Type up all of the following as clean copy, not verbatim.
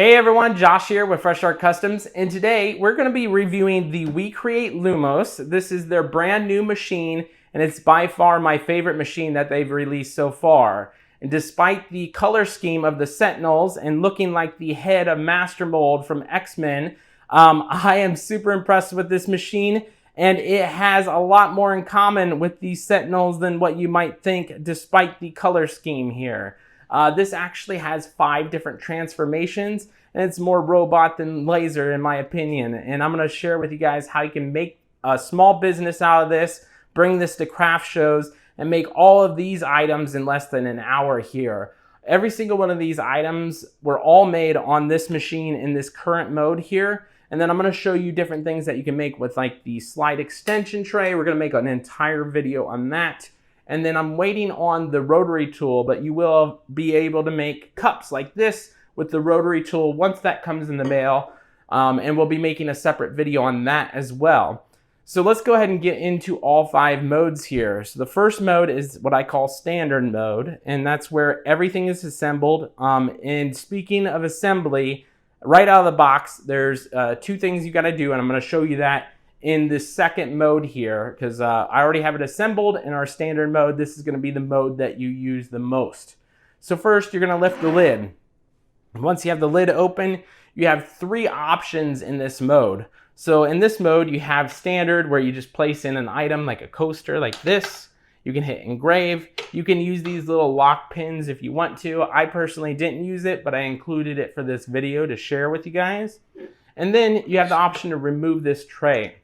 Hey everyone, Josh here with Fresh Start Customs, and today we're going to be reviewing the WeCreat Lumos. This is their brand new machine, and it's by far my favorite machine that they've released so far. And despite the color scheme of the Sentinels and looking like the head of Master Mold from X-Men, I am super impressed with this machine, and it has a lot more in common with the Sentinels than what you might think despite the color scheme here. This actually has 5 different transformations, and it's more robot than laser in my opinion. And I'm going to share with you guys how you can make a small business out of this, bring this to craft shows, and make all of these items in less than an hour here. Every single one of these items were all made on this machine in this current mode here. And then I'm going to show you different things that you can make with like the slide extension tray. We're going to make an entire video on that. And then I'm waiting on the rotary tool, but you will be able to make cups like this with the rotary tool once that comes in the mail. And we'll be making a separate video on that as well. So let's go ahead and get into all 5 modes here. So the first mode is what I call standard mode, and that's where everything is assembled. And speaking of assembly, right out of the box, there's 2 things you gotta do, and I'm gonna show you that in this second mode here, because I already have it assembled in our standard mode. This is going to be the mode that you use the most. So first, you're going to lift the lid. Once you have the lid open, you have 3 options in this mode. So in this mode, you have standard, where you just place in an item like a coaster like this. You can hit engrave. You can use these little lock pins if you want to. I personally didn't use it, but I included it for this video to share with you guys. And then you have the option to remove this tray.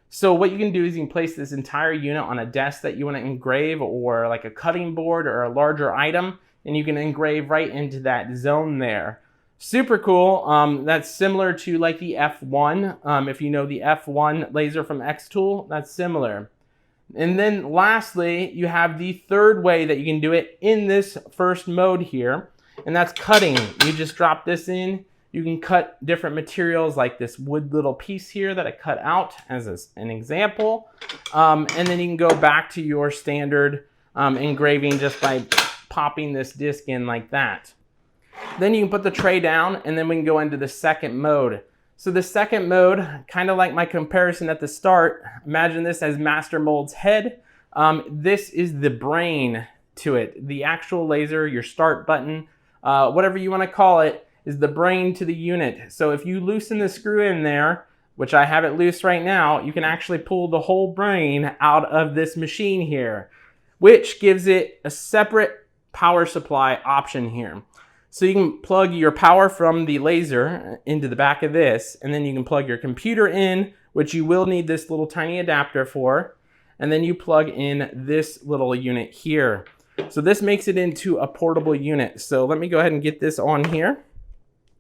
So what you can do is you can place this entire unit on a desk that you want to engrave, or like a cutting board or a larger item, and you can engrave right into that zone there. Super cool. That's similar to like the F1. If you know the F1 laser from X-Tool, that's similar. And then lastly, you have the third way that you can do it in this first mode here, and that's cutting. You just drop this in. You can cut different materials like this wood little piece here that I cut out as an example. And then you can go back to your standard engraving just by popping this disc in like that. Then you can put the tray down, and then we can go into the second mode. So the second mode, kind of like my comparison at the start, imagine this as Master Mold's head. This is the brain to it. The actual laser, your start button, whatever you want to call it, is the brain to the unit. So if you loosen the screw in there, which I have it loose right now, you can actually pull the whole brain out of this machine here, which gives it a separate power supply option here. So you can plug your power from the laser into the back of this, and then you can plug your computer in, which you will need this little tiny adapter for, and then you plug in this little unit here. So this makes it into a portable unit. So let me go ahead and get this on here.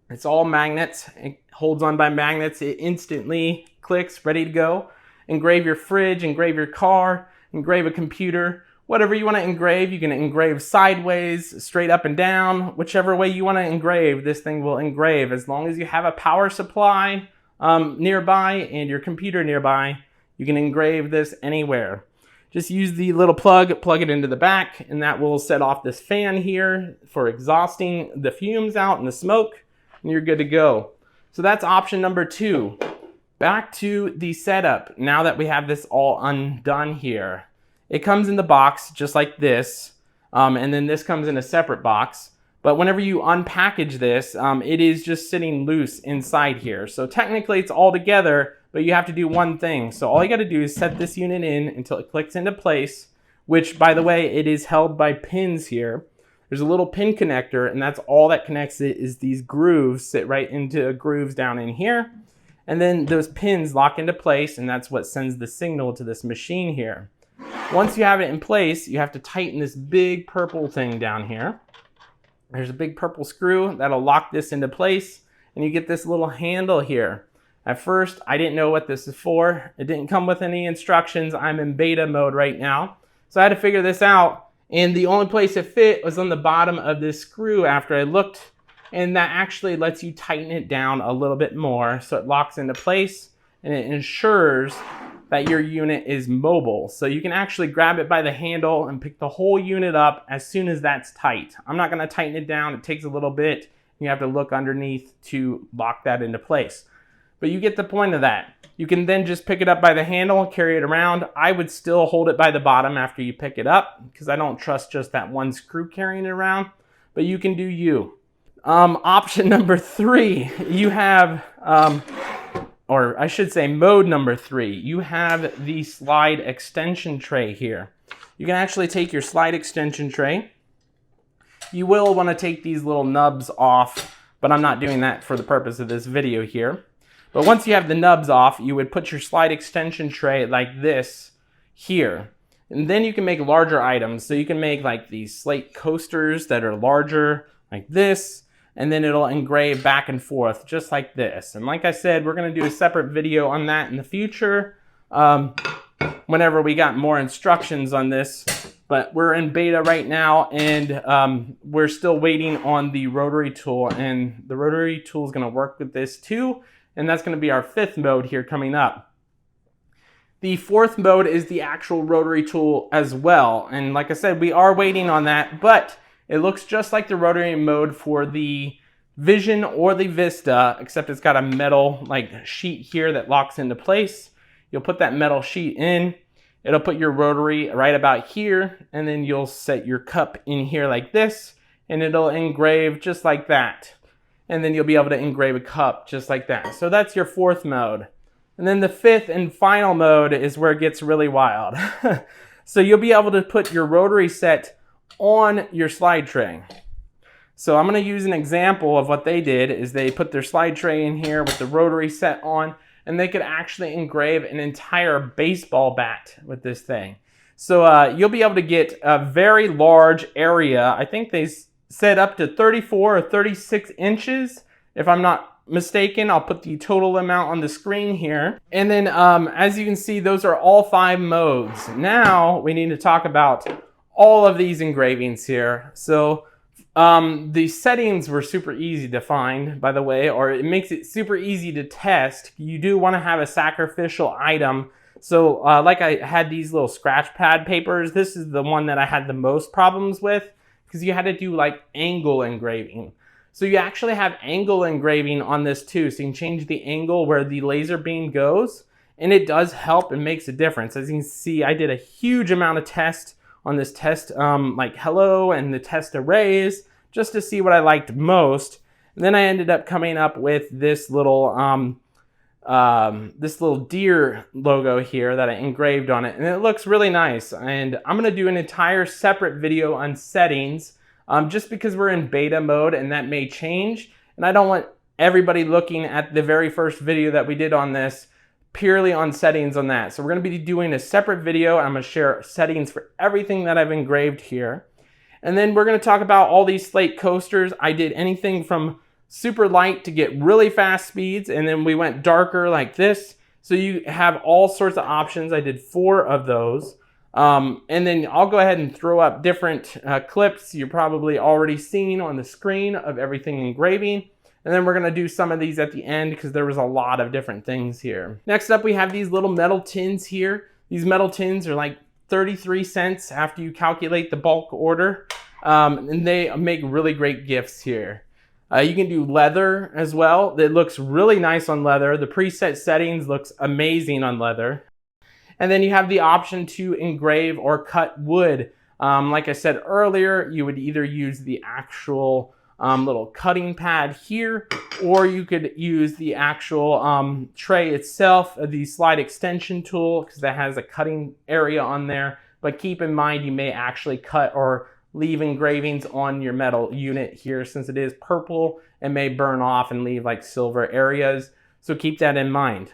It's all magnets. It holds on by magnets. It instantly clicks, ready to go. Engrave your fridge, engrave your car, engrave a computer. Whatever you want to engrave, you can engrave sideways, straight up and down. Whichever way you want to engrave, this thing will engrave. As long as you have a power supply nearby and your computer nearby, you can engrave this anywhere. Just use the little plug it into the back, and that will set off this fan here for exhausting the fumes out and the smoke. And you're good to go. So that's option number 2. Back to the setup. Now that we have this all undone here, it comes in the box just like this, and then this comes in a separate box. But whenever you unpackage this, it is just sitting loose inside here. So technically it's all together, but you have to do one thing. So all you got to do is set this unit in until it clicks into place, which, by the way, it is held by pins here. There's a little pin connector, and that's all that connects it. Is these grooves sit right into grooves down in here. And then those pins lock into place, and that's what sends the signal to this machine here. Once you have it in place, you have to tighten this big purple thing down here. There's a big purple screw that'll lock this into place, and you get this little handle here. At first, I didn't know what this is for. It didn't come with any instructions. I'm in beta mode right now. So I had to figure this out. And the only place it fit was on the bottom of this screw after I looked, and that actually lets you tighten it down a little bit more so it locks into place, and it ensures that your unit is mobile. So you can actually grab it by the handle and pick the whole unit up as soon as that's tight. I'm not gonna tighten it down. It takes a little bit, You have to look underneath to lock that into place. But you get the point of that. You can then just pick it up by the handle and carry it around. I would still hold it by the bottom after you pick it up because I don't trust just that one screw carrying it around, but you can do you. Option number 3, you have, or I should say mode number 3, you have the slide extension tray here. You can actually take your slide extension tray. You will want to take these little nubs off, but I'm not doing that for the purpose of this video here. But once you have the nubs off, you would put your slide extension tray like this here. And then you can make larger items. So you can make like these slate coasters that are larger like this, and then it'll engrave back and forth just like this. And like I said, we're gonna do a separate video on that in the future whenever we got more instructions on this. But we're in beta right now, and we're still waiting on the rotary tool, and the rotary tool is gonna work with this too. And that's going to be our 5th mode here coming up. The 4th mode is the actual rotary tool as well. And like I said, we are waiting on that, but it looks just like the rotary mode for the Vision or the Vista, except it's got a metal like sheet here that locks into place. You'll put that metal sheet in. It'll put your rotary right about here, and then you'll set your cup in here like this, and it'll engrave just like that. And then you'll be able to engrave a cup just like that. So that's your 4th mode. And then the 5th and final mode is where it gets really wild. So you'll be able to put your rotary set on your slide tray. So I'm going to use an example of what they did is they put their slide tray in here with the rotary set on, and they could actually engrave an entire baseball bat with this thing. So you'll be able to get a very large area. I think they set up to 34 or 36 inches. If I'm not mistaken, I'll put the total amount on the screen here. And then as you can see, those are all 5 modes. Now we need to talk about all of these engravings here. So the settings were super easy to find, by the way, or it makes it super easy to test. You do want to have a sacrificial item. So like I had these little scratch pad papers. This is the one that I had the most problems with, because you had to do like angle engraving. So you actually have angle engraving on this too. So you can change the angle where the laser beam goes, and it does help and makes a difference. As you can see, I did a huge amount of tests on this test like hello and the test arrays just to see what I liked most. And then I ended up coming up with this little deer logo here that I engraved on it, and it looks really nice. And I'm going to do an entire separate video on settings just because we're in beta mode and that may change, and I don't want everybody looking at the very first video that we did on this purely on settings on that. So we're going to be doing a separate video. I'm going to share settings for everything that I've engraved here, and then we're going to talk about all these slate coasters. I did anything from super light to get really fast speeds, and then we went darker like this. So you have all sorts of options. I did 4 of those. And then I'll go ahead and throw up different clips you're probably already seen on the screen of everything engraving. And then we're going to do some of these at the end because there was a lot of different things here. Next up, we have these little metal tins here. These metal tins are like 33 cents after you calculate the bulk order. And they make really great gifts here. You can do leather as well. It looks really nice on leather. The preset settings looks amazing on leather. And then you have the option to engrave or cut wood. Like I said earlier, you would either use the actual little cutting pad here, or you could use the actual tray itself, the slide extension tool, because that has a cutting area on there. But keep in mind, you may actually cut or leave engravings on your metal unit here, since it is purple and may burn off and leave like silver areas. So keep that in mind.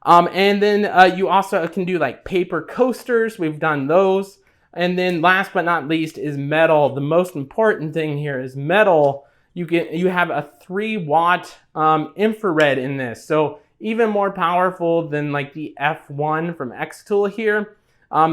And then you also can do like paper coasters. We've done those. And then last but not least is metal. The most important thing here is metal. You have a 3-watt infrared in this. So even more powerful than like the F1 from Xtool here.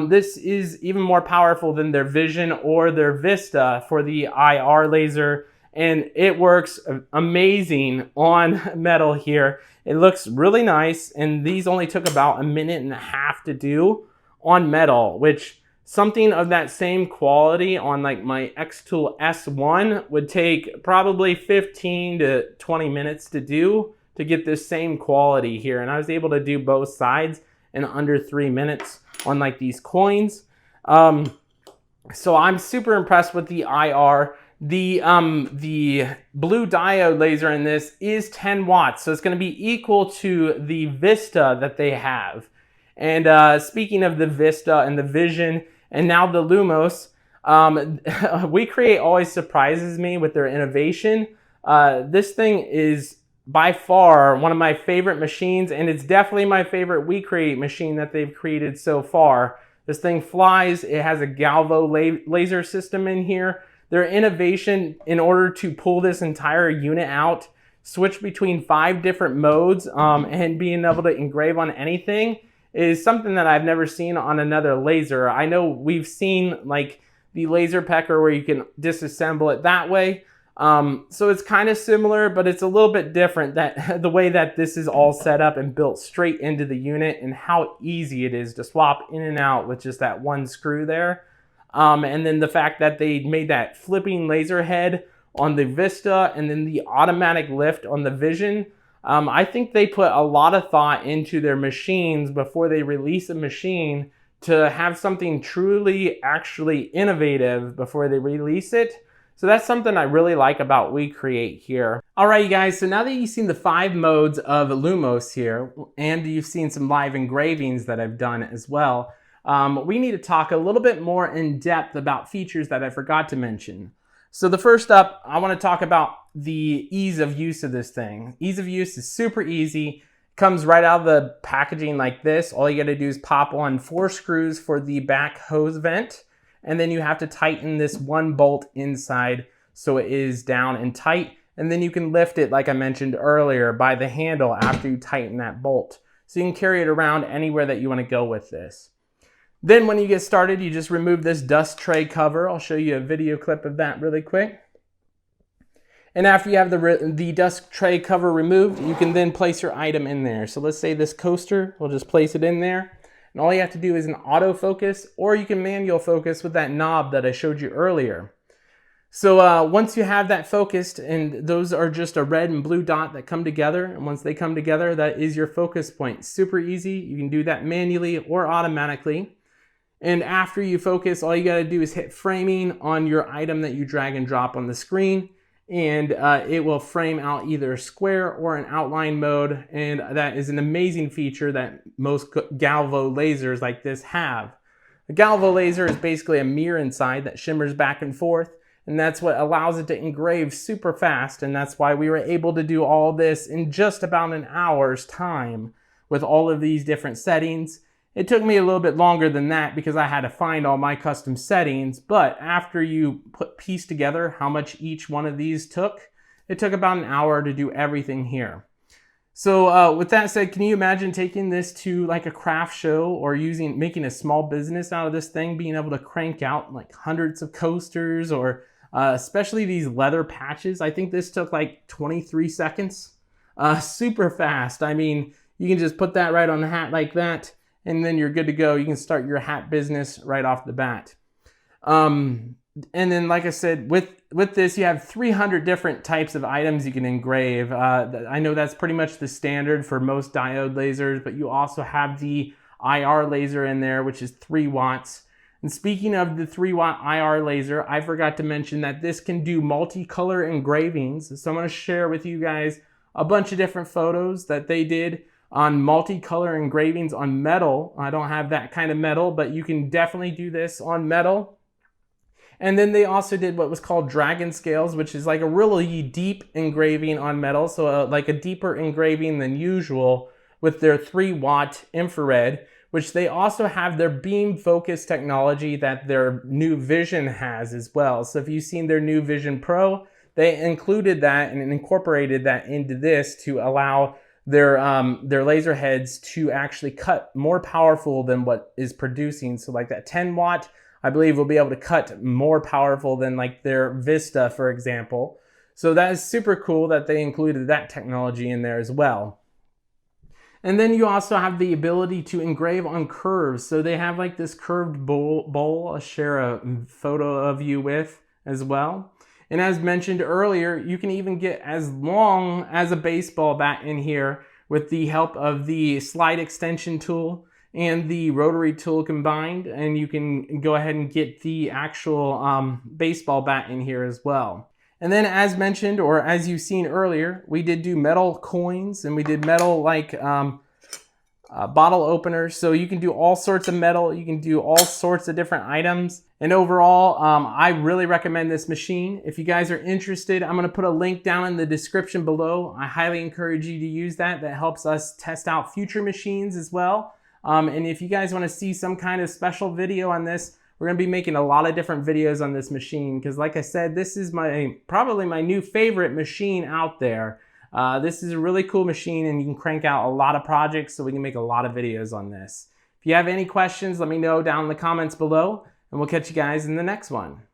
This is even more powerful than their Vision or their Vista for the IR laser. And it works amazing on metal here. It looks really nice, and these only took about 1.5 minutes to do on metal, which Something of that same quality on like my Xtool S1 would take probably 15 to 20 minutes to do to get this same quality here. And I was able to do both sides in under 3 minutes on like these coins. So I'm super impressed with the IR. The blue diode laser in this is 10 watts, so it's going to be equal to the Vista that they have. And speaking of the Vista and the Vision, and now the Lumos, WeCreat always surprises me with their innovation. This thing is by far one of my favorite machines, and it's definitely my favorite WeCreat machine that they've created so far. This thing flies. It has a galvo laser system in here. Their innovation in order to pull this entire unit out, switch between 5 different modes, and being able to engrave on anything is something that I've never seen on another laser. I know we've seen like the laser pecker where you can disassemble it that way. So it's kind of similar, but it's a little bit different, that the way that this is all set up and built straight into the unit, and how easy it is to swap in and out with just that one screw there. And then the fact that they made that flipping laser head on the Vista and then the automatic lift on the Vision. I think they put a lot of thought into their machines before they release a machine to have something truly actually innovative before they release it. So that's something I really like about WeCreat here. All right, you guys, so now that you've seen the 5 modes of Lumos here, and you've seen some live engravings that I've done as well, we need to talk a little bit more in depth about features that I forgot to mention. So the first up, I want to talk about the ease of use of this thing. Ease of use is super easy. Comes right out of the packaging like this. All you got to do is pop on 4 screws for the back hose vent, and then you have to tighten this one bolt inside so it is down and tight, and then you can lift it, like I mentioned earlier, by the handle after you tighten that bolt. So you can carry it around anywhere that you want to go with this. Then when you get started, you just remove this dust tray cover. I'll show you a video clip of that really quick. And after you have the dust tray cover removed, you can then place your item in there. So let's say this coaster, we'll just place it in there. And all you have to do is an autofocus, or you can manual focus with that knob that I showed you earlier. So once you have that focused, and those are just a red and blue dot that come together, and once they come together, that is your focus point. Super easy. You can do that manually or automatically. And after you focus, all you got to do is hit framing on your item that you drag and drop on the screen, and it will frame out either a square or an outline mode. And that is an amazing feature that most galvo lasers like this have. A galvo laser is basically a mirror inside that shimmers back and forth, and that's what allows it to engrave super fast. And that's why we were able to do all this in just about an hour's time with all of these different settings. It took me a little bit longer than that because I had to find all my custom settings, but after you piece together how much each one of these took, it took about an hour to do everything here. So with that said, can you imagine taking this to like a craft show, or making a small business out of this thing, being able to crank out like hundreds of coasters, or especially these leather patches? I think this took like 23 seconds, super fast. I mean, you can just put that right on the hat like that, and then you're good to go. You can start your hat business right off the bat. And then, like I said, with this, you have 300 different types of items you can engrave. I know that's pretty much the standard for most diode lasers, but you also have the IR laser in there, which is 3 watts. And speaking of the 3-watt IR laser, I forgot to mention that this can do multicolor engravings. So I'm going to share with you guys a bunch of different photos that they did on multicolor engravings on metal. I don't have that kind of metal, but you can definitely do this on metal. And then they also did what was called dragon scales, which is like a really deep engraving on metal. So like a deeper engraving than usual with their 3-watt infrared, which they also have their beam focus technology that their new Vision has as well. So if you've seen their new Vision Pro, they included that and incorporated that into this to allow their laser heads to actually cut more powerful than what is producing. So like that 10-watt, I believe, will be able to cut more powerful than like their Vista, for example. So that is super cool that they included that technology in there as well. And then you also have the ability to engrave on curves. So they have like this curved bowl I'll share a photo of you with as well. And as mentioned earlier, you can even get as long as a baseball bat in here with the help of the slide extension tool and the rotary tool combined. And you can go ahead and get the actual baseball bat in here as well. And then as mentioned, or as you've seen earlier, we did do metal coins and we did metal like bottle openers. So you can do all sorts of metal. You can do all sorts of different items. And overall, I really recommend this machine. If you guys are interested, I'm going to put a link down in the description below. I highly encourage you to use that. That helps us test out future machines as well. And if you guys want to see some kind of special video on this, we're going to be making a lot of different videos on this machine because like I said, this is probably my new favorite machine out there. This is a really cool machine and you can crank out a lot of projects, so we can make a lot of videos on this. If you have any questions, let me know down in the comments below and we'll catch you guys in the next one.